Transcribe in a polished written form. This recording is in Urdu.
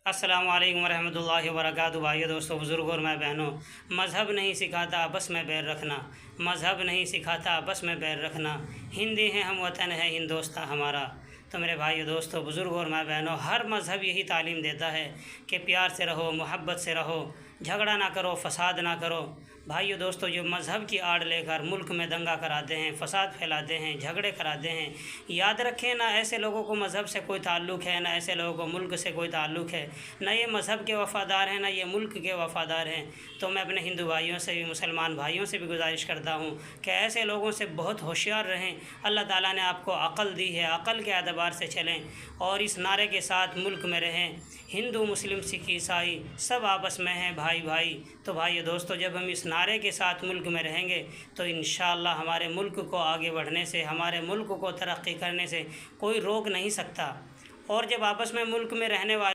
السلام علیکم ورحمۃ اللہ وبرکاتہ۔ بھائیو دوستو بزرگوں اور میں بہنوں، مذہب نہیں سکھاتا بس میں بیر رکھنا، مذہب نہیں سکھاتا بس میں بیر رکھنا، ہندی ہیں ہم وطن ہے ہندوستاں ہمارا۔ تو میرے بھائیو دوستو بزرگوں اور میں بہنوں، ہر مذہب یہی تعلیم دیتا ہے کہ پیار سے رہو، محبت سے رہو، جھگڑا نہ کرو، فساد نہ کرو۔ بھائیو دوستو، جو مذہب کی آڑ لے کر ملک میں دنگا کراتے ہیں، فساد پھیلاتے ہیں، جھگڑے کراتے ہیں، یاد رکھیں نہ ایسے لوگوں کو مذہب سے کوئی تعلق ہے، نہ ایسے لوگوں کو ملک سے کوئی تعلق ہے، نہ یہ مذہب کے وفادار ہیں، نہ یہ ملک کے وفادار ہیں۔ تو میں اپنے ہندو بھائیوں سے بھی، مسلمان بھائیوں سے بھی گزارش کرتا ہوں کہ ایسے لوگوں سے بہت ہوشیار رہیں۔ اللہ تعالیٰ نے آپ کو عقل دی ہے، عقل کے اعتبار سے چلیں اور اس نعرے کے ساتھ ملک میں رہیں، ہندو مسلم سکھ عیسائی سب آپس میں ہیں، بھائی بھائی۔ تو بھائی دوستو، جب ہم اس نعرے کے ساتھ ملک میں رہیں گے تو انشاءاللہ ہمارے ملک کو آگے بڑھنے سے، ہمارے ملک کو ترقی کرنے سے کوئی روک نہیں سکتا۔ اور جب آپس میں ملک میں رہنے والے